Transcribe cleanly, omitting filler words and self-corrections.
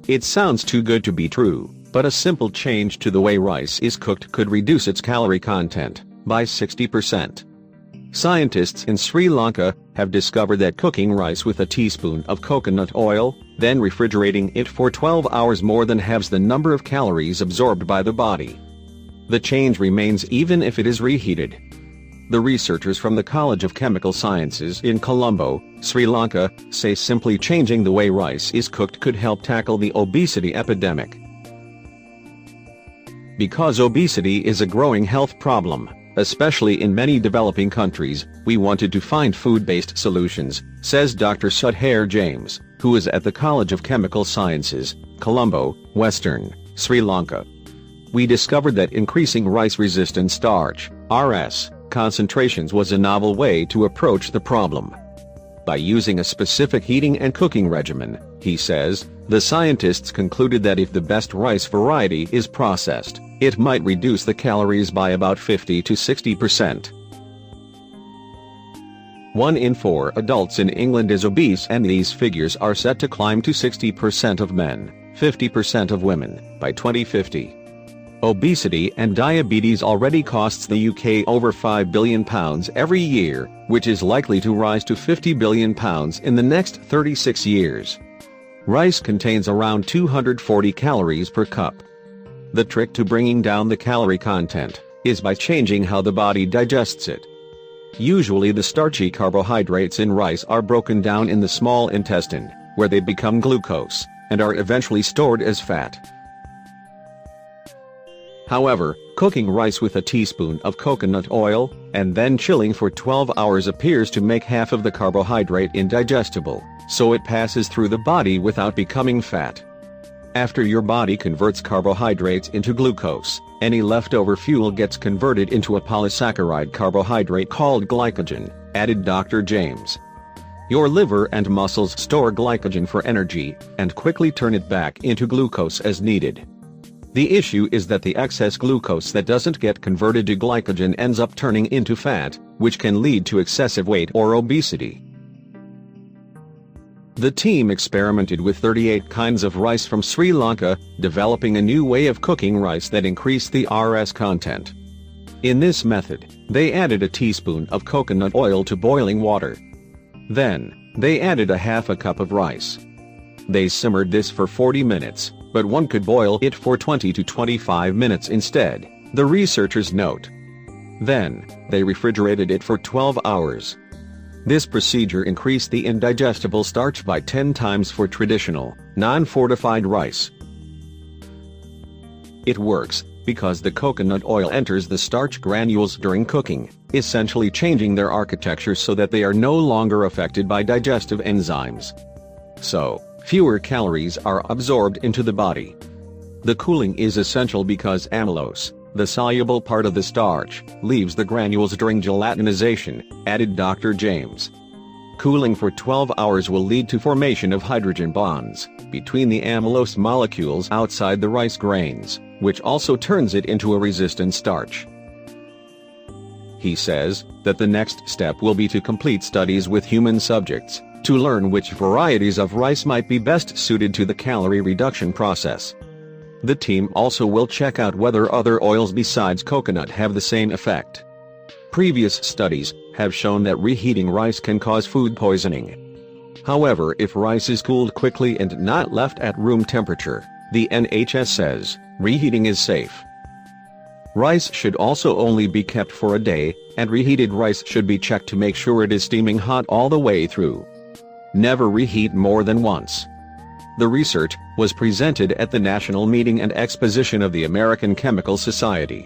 It sounds too good to be true, but a simple change to the way rice is cooked could reduce its calorie content by 60%. Scientists in Sri Lanka have discovered that cooking rice with a teaspoon of coconut oil, then refrigerating it for 12 hours more than halves the number of calories absorbed by the body. The change remains even if it is reheated. The researchers from the College of Chemical Sciences in Colombo, Sri Lanka, say simply changing the way rice is cooked could help tackle the obesity epidemic. Because obesity is a growing health problem, especially in many developing countries, we wanted to find food-based solutions, says Dr. Sudhir James, who is at the College of Chemical Sciences, Colombo, Western Sri Lanka. We discovered that increasing rice-resistant starch, RS, concentrations was a novel way to approach the problem. By using a specific heating and cooking regimen, he says, the scientists concluded that if the best rice variety is processed, it might reduce the calories by about 50 to 60%. 1 in 4 adults in England is obese, and these figures are set to climb to 60% of men, 50% of women, by 2050. Obesity and diabetes already costs the UK over £5 billion every year, which is likely to rise to £50 billion in the next 36 years. Rice contains around 240 calories per cup. The trick to bringing down the calorie content is by changing how the body digests it. Usually the starchy carbohydrates in rice are broken down in the small intestine, where they become glucose, and are eventually stored as fat. However, cooking rice with a teaspoon of coconut oil, and then chilling for 12 hours appears to make half of the carbohydrate indigestible, so it passes through the body without becoming fat. After your body converts carbohydrates into glucose, any leftover fuel gets converted into a polysaccharide carbohydrate called glycogen, added Dr. James. Your liver and muscles store glycogen for energy, and quickly turn it back into glucose as needed. The issue is that the excess glucose that doesn't get converted to glycogen ends up turning into fat, which can lead to excessive weight or obesity. The team experimented with 38 kinds of rice from Sri Lanka, developing a new way of cooking rice that increased the RS content. In this method, they added a teaspoon of coconut oil to boiling water. Then, they added a half a cup of rice. They simmered this for 40 minutes, but one could boil it for 20 to 25 minutes instead, the researchers note. Then, they refrigerated it for 12 hours. This procedure increased the indigestible starch by 10 times for traditional, non-fortified rice. It works because the coconut oil enters the starch granules during cooking, essentially changing their architecture so that they are no longer affected by digestive enzymes. So, fewer calories are absorbed into the body. The cooling is essential because amylose, the soluble part of the starch, leaves the granules during gelatinization, added Dr. James. Cooling for 12 hours will lead to formation of hydrogen bonds between the amylose molecules outside the rice grains, which also turns it into a resistant starch. He says that the next step will be to complete studies with human subjects, to learn which varieties of rice might be best suited to the calorie reduction process. The team also will check out whether other oils besides coconut have the same effect. Previous studies have shown that reheating rice can cause food poisoning. However, if rice is cooled quickly and not left at room temperature, the NHS says, reheating is safe. Rice should also only be kept for a day, and reheated rice should be checked to make sure it is steaming hot all the way through. Never reheat more than once. The research was presented at the National Meeting and Exposition of the American Chemical Society.